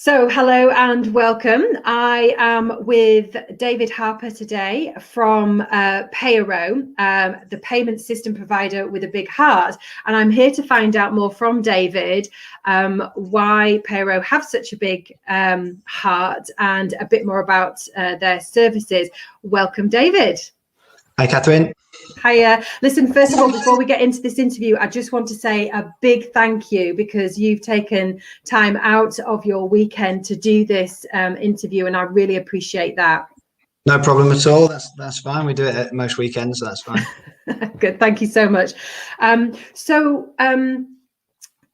So hello and welcome. I am with David Harper today from Payaro, the payment system provider with a big heart. And I'm here to find out more from David why Payaro have such a big heart and a bit more about their services. Welcome, David. Hi, Catherine. Hi. Listen, first of all, before we get into this interview, I just want to say a big thank you because you've taken time out of your weekend to do this interview, and I really appreciate that. No problem at all. That's fine. We do it at most weekends, so that's fine. Good. Thank you so much.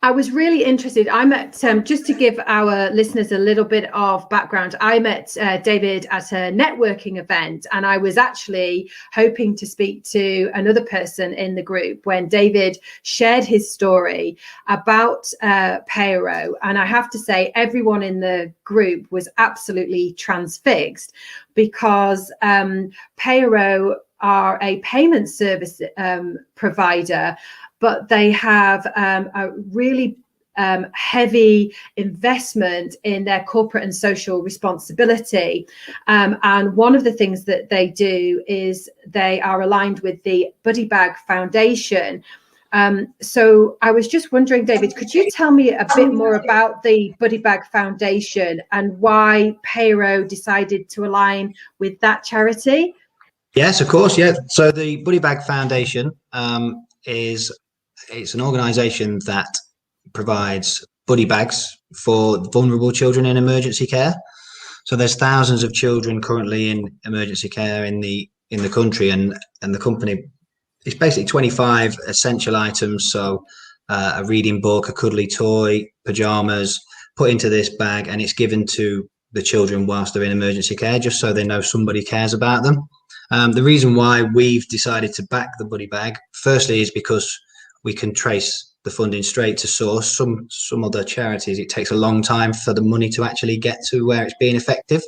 I was really interested. I met, just to give our listeners a little bit of background, I met David at a networking event, and I was actually hoping to speak to another person in the group when David shared his story about Payaro. And I have to say, everyone in the group was absolutely transfixed because Payaro are a payment service provider, but they have a really heavy investment in their corporate and social responsibility. And one of the things that they do is they are aligned with the Buddy Bag Foundation. So I was just wondering, David, could you tell me a bit more about the Buddy Bag Foundation and why Payaro decided to align with that charity? Yes, of course. Yeah. So the Buddy Bag Foundation it's an organisation that provides buddy bags for vulnerable children in emergency care. So there's thousands of children currently in emergency care in the country, and the company, it's basically 25 essential items. So a reading book, a cuddly toy, pajamas, put into this bag, and it's given to the children whilst they're in emergency care, just so they know somebody cares about them. The reason why we've decided to back the Buddy Bag, firstly, is because we can trace the funding straight to source. Some other charities, it takes a long time for the money to actually get to where it's being effective.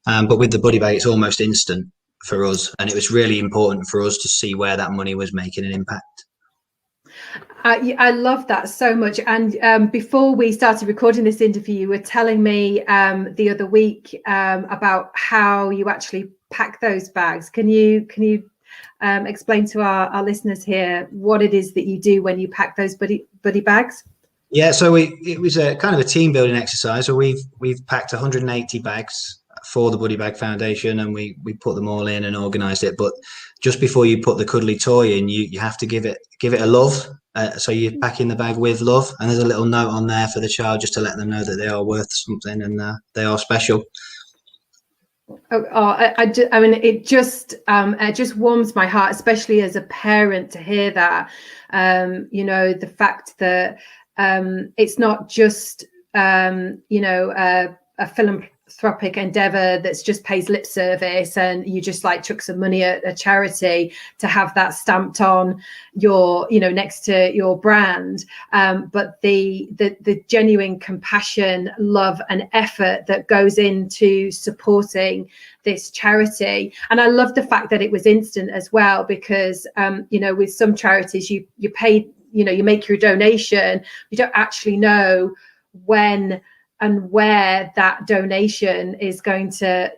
But with the Buddy Bag, it's almost instant for us. And it was really important for us to see where that money was making an impact. I love that so much. And before we started recording this interview, you were telling me the other week about how you actually pack those bags. Can you explain to our listeners here what it is that you do when you pack those buddy bags? Yeah, so it was a kind of a team building exercise. So we've packed 180 bags for the Buddy Bag Foundation, and we put them all in and organised it. But just before you put the cuddly toy in, you have to give it a love. So you're packing the bag with love, and there's a little note on there for the child just to let them know that they are worth something and they are special. I mean, it just warms my heart, especially as a parent, to hear that. The fact that it's not just a philanthropic endeavor that's just pays lip service and you just like chuck some money at a charity to have that stamped on your, next to your brand, but the genuine compassion, love and effort that goes into supporting this charity. And I love the fact that it was instant as well, because with some charities you pay, you make your donation, you don't actually know when and where that donation is going to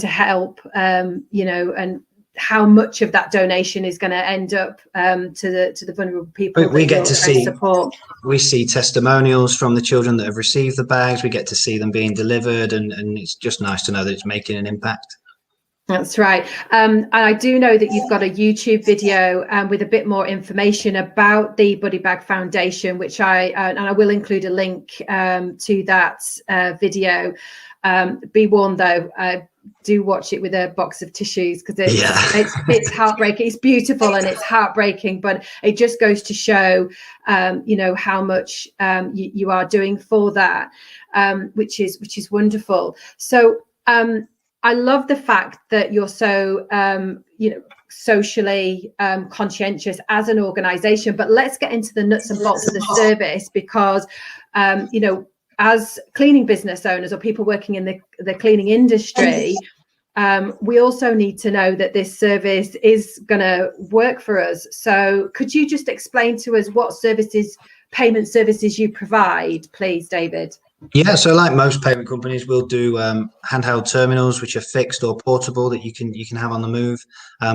help, and how much of that donation is going to end up to the vulnerable people. We get to see support. We see testimonials from the children that have received the bags. We get to see them being delivered, and it's just nice to know that it's making an impact. That's right. And I do know that you've got a YouTube video with a bit more information about the Buddy Bag Foundation, which I will include a link to that video. Be warned though, do watch it with a box of tissues, because it's heartbreaking. It's beautiful and it's heartbreaking, but it just goes to show how much you are doing for that, which is wonderful. So I love the fact that you're so, socially conscientious as an organization. But let's get into the nuts and bolts of the service, because, as cleaning business owners or people working in the cleaning industry, we also need to know that this service is going to work for us. So could you just explain to us what payment services you provide, please, David? Yeah, so like most payment companies, we'll do handheld terminals, which are fixed or portable that you can have on the move.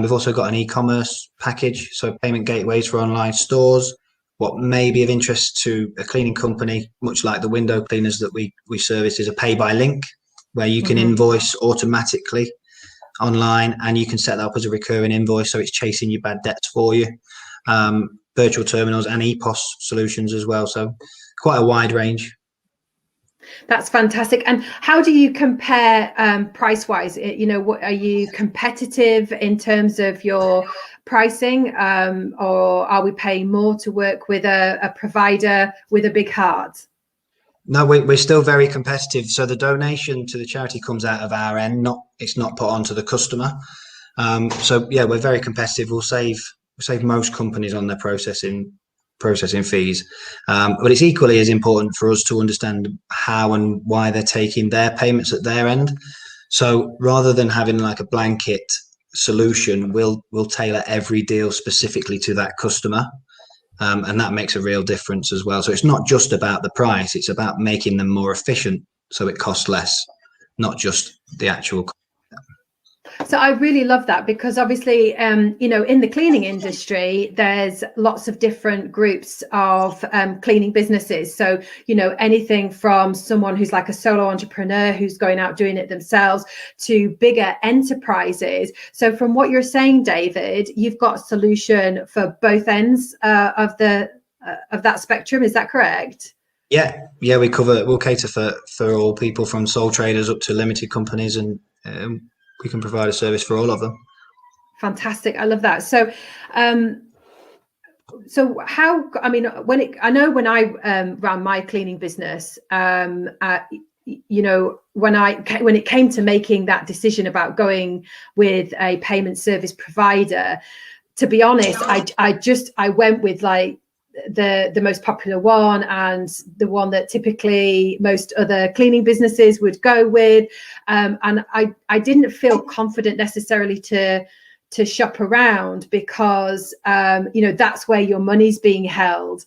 We've also got an e-commerce package, so payment gateways for online stores. What may be of interest to a cleaning company, much like the window cleaners that we service, is a pay by link, where you can invoice automatically online, and you can set that up as a recurring invoice, so it's chasing your bad debts for you. Virtual terminals and EPOS solutions as well, so quite a wide range. That's fantastic. And how do you compare price wise? What are you competitive in terms of your pricing, or are we paying more to work with a provider with a big heart? No, we're still very competitive. So the donation to the charity comes out of our end, it's not put onto the customer. So yeah, we're very competitive. We'll save most companies on their processing fees, but it's equally as important for us to understand how and why they're taking their payments at their end. So rather than having like a blanket solution, we'll tailor every deal specifically to that customer. And that makes a real difference as well. So it's not just about the price, it's about making them more efficient so it costs less, not just the actual. So I really love that, because obviously, in the cleaning industry, there's lots of different groups of cleaning businesses. So, anything from someone who's like a solo entrepreneur who's going out doing it themselves to bigger enterprises. So from what you're saying, David, you've got a solution for both ends of that spectrum. Is that correct? Yeah, we'll cater for all people, from sole traders up to limited companies, and we can provide a service for all of them. Fantastic. I love that. So how, when I ran my cleaning business, when it came to making that decision about going with a payment service provider, to be honest, I went with like the most popular one, and the one that typically most other cleaning businesses would go with, and I didn't feel confident necessarily to shop around, because that's where your money's being held,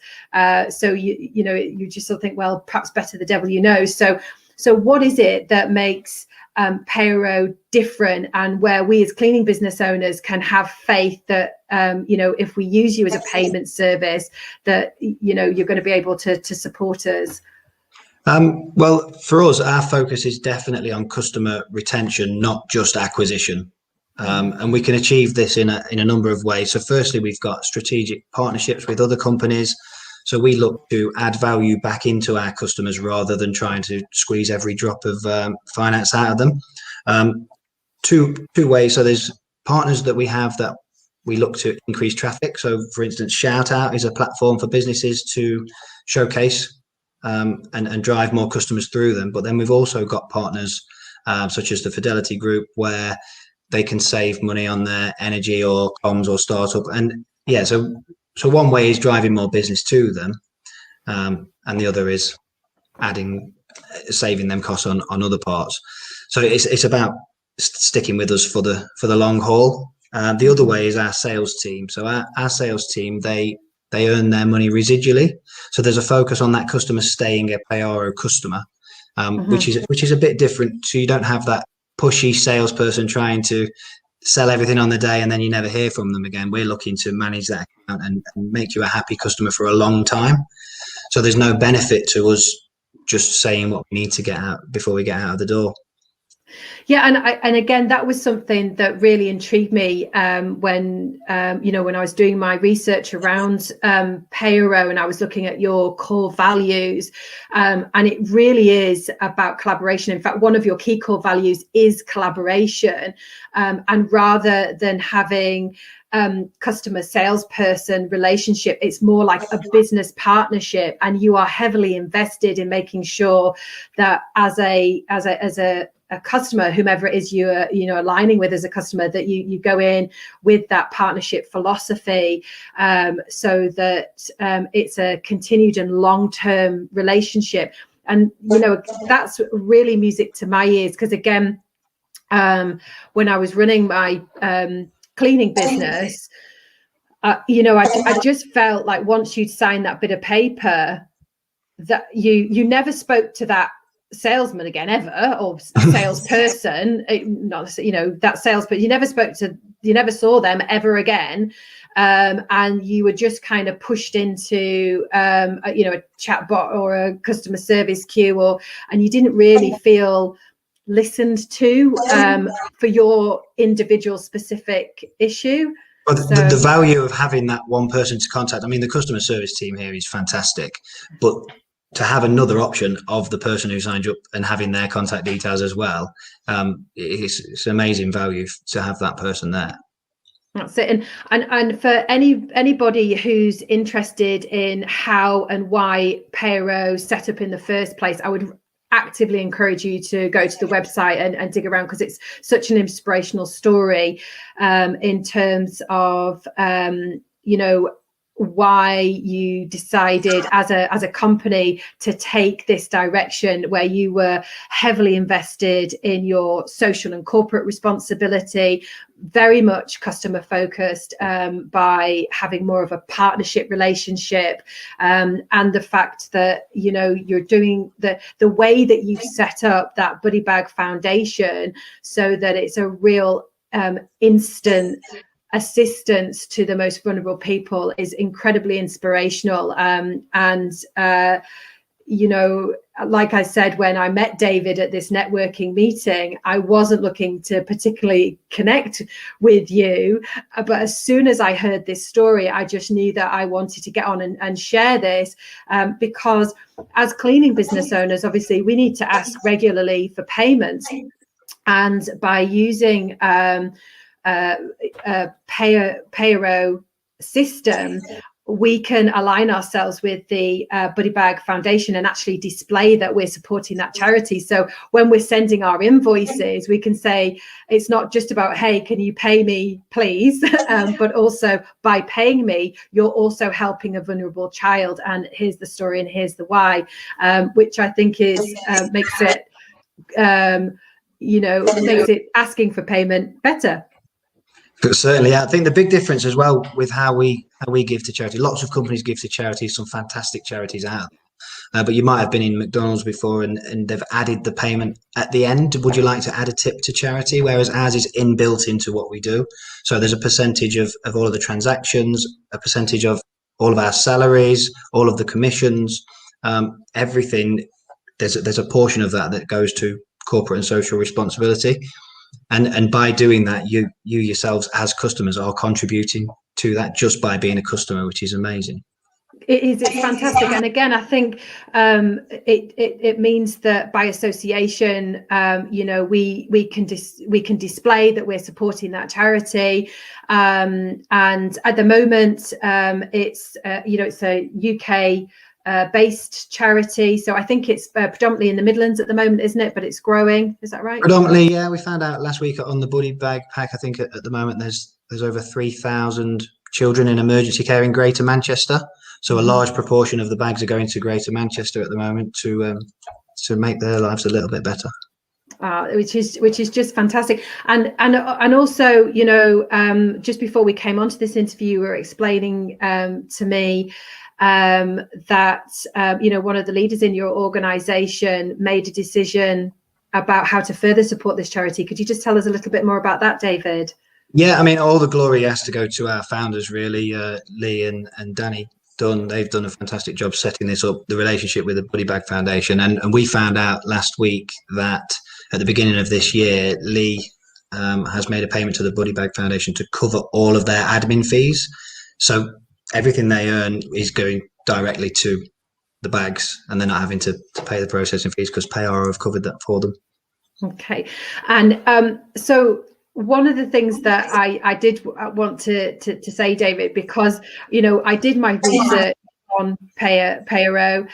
so you just sort of think, well, perhaps better the devil you know. So what is it that makes Payaro different, and where we as cleaning business owners can have faith that if we use you as a payment service, that you're going to be able to support us? Well, for us, our focus is definitely on customer retention, not just acquisition. And we can achieve this in a number of ways. So firstly, we've got strategic partnerships with other companies. So we look to add value back into our customers rather than trying to squeeze every drop of finance out of them. Two ways. So there's partners that we have that we look to increase traffic. So for instance, Shout Out is a platform for businesses to showcase and drive more customers through them. But then we've also got partners such as the Fidelity Group, where they can save money on their energy or comms or startup. And yeah, so one way is driving more business to them, and the other is saving them costs on other parts. So it's about sticking with us for the long haul. The other way is our sales team. So our sales team, they earn their money residually. So there's a focus on that customer staying a Payaro customer, which is a bit different. So you don't have that pushy salesperson trying to sell everything on the day and then you never hear from them again. We're looking to manage that account and make you a happy customer for a long time. So there's no benefit to us just saying what we need to get out before we get out of the door. Yeah, and again, that was something that really intrigued me when I was doing my research around Payaro, and I was looking at your core values, and it really is about collaboration. In fact, one of your key core values is collaboration, and rather than having customer salesperson relationship, it's more like a business partnership, and you are heavily invested in making sure that as a customer, whomever it is you're aligning with as a customer, that you go in with that partnership philosophy, so that it's a continued and long-term relationship. And that's really music to my ears, because again, when I was running my cleaning business, I just felt like once you'd sign that bit of paper, that you never spoke to that salesman again ever, or salesperson, not, you know, that sales, but you never saw them ever again. And you were just kind of pushed into, you know, a chat bot or a customer service queue, and you didn't really feel listened to for your individual specific issue. But the value of having that one person to contact, I mean, the customer service team here is fantastic, but to have another option of the person who signed up and having their contact details as well, it's amazing value to have that person there. That's it. And for anybody who's interested in how and why Payaro set up in the first place, I would actively encourage you to go to the website and dig around, because it's such an inspirational story in terms of you know, why you decided as a company to take this direction, where you were heavily invested in your social and corporate responsibility, very much customer focused, by having more of a partnership relationship, and the fact that, you know, you're doing the way that you've set up that Buddy Bag Foundation so that it's a real instant assistance to the most vulnerable people is incredibly inspirational. And you know, like I said, when I met David at this networking meeting, I wasn't looking to particularly connect with you, but as soon as I heard this story, I just knew that I wanted to get on and share this, because as cleaning business owners, obviously we need to ask regularly for payments, and by using Payaro system, we can align ourselves with the Buddy Bag Foundation and actually display that we're supporting that charity. So when we're sending our invoices, we can say it's not just about, hey, can you pay me, please? But also by paying me, you're also helping a vulnerable child. And here's the story and here's the why, which I think is makes it, you know, makes it asking for payment better. But certainly, I think the big difference as well with how we give to charity. Lots of companies give to charities, some fantastic charities out. But you might have been in McDonald's before and they've added the payment at the end. Would you like to add a tip to charity? Whereas ours is inbuilt into what we do. So there's a percentage of all of the transactions, a percentage of all of our salaries, all of the commissions, everything. There's a portion of that goes to corporate and social responsibility. And by doing that, you yourselves as customers are contributing to that just by being a customer, which is amazing. It's fantastic. And again, I think it means that by association, you know, we can display that we're supporting that charity. And at the moment, it's you know, it's a UK based charity, so I think it's predominantly in the Midlands at the moment, isn't it? But it's growing, is that right? Predominantly, yeah. We found out last week on the Buddy Bag Pack, I think at the moment there's over 3,000 children in emergency care in Greater Manchester, so a large proportion of the bags are going to Greater Manchester at the moment to make their lives a little bit better. Which is just fantastic. And also, you know, just before we came onto this interview, you were explaining to me that you know, one of the leaders in your organization made a decision about how to further support this charity. Could you just tell us a little bit more about that, David? Yeah, I mean, all the glory has to go to our founders, really, Lee and Danny Dunn. They've done a fantastic job setting this up, the relationship with the Buddy Bag Foundation. And we found out last week that at the beginning of this year, Lee has made a payment to the Buddy Bag Foundation to cover all of their admin fees. So everything they earn is going directly to the bags, and they're not having to pay the processing fees because Payaro have covered that for them. Okay. And so one of the things that I did want to say, David, because, you know, I did my research on Payaro.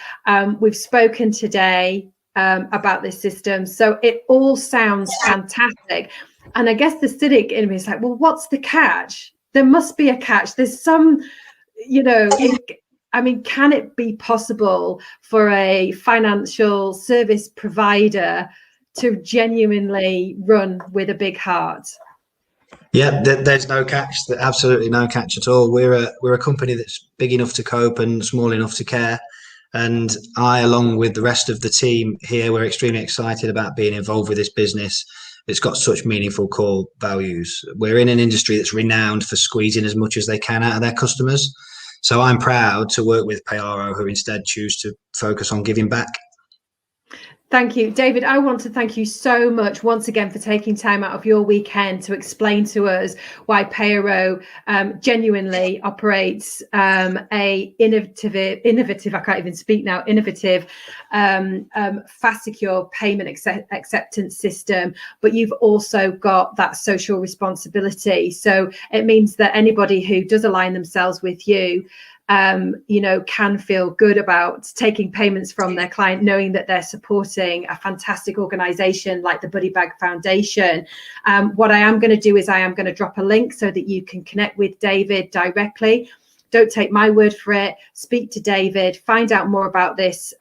We've spoken today about this system, so it all sounds fantastic. And I guess the cynic in me is like, well, what's the catch? There must be a catch. There's some, you know, I mean, can it be possible for a financial service provider to genuinely run with a big heart? Yeah, there's no catch. Absolutely no catch at all. We're a company that's big enough to cope and small enough to care. And I, along with the rest of the team here, we're extremely excited about being involved with this business. It's got such meaningful core values. We're in an industry that's renowned for squeezing as much as they can out of their customers. So I'm proud to work with Payaro, who instead choose to focus on giving back. Thank you, David. I want to thank you so much once again for taking time out of your weekend to explain to us why Payaro genuinely operates a innovative, I can't even speak now, innovative, fast, secure payment acceptance system. But you've also got that social responsibility. So it means that anybody who does align themselves with you, can feel good about taking payments from their client, knowing that they're supporting a fantastic organization like the Buddy Bag Foundation. What I am going to do is I am going to drop a link so that you can connect with David directly. Don't take my word for it. Speak to David, find out more about this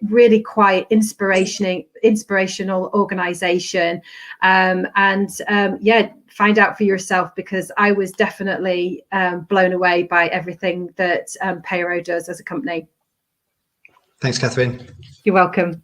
really quite inspirational organization, find out for yourself, because I was definitely blown away by everything that Payaro does as a company. Thanks, Catherine. You're welcome.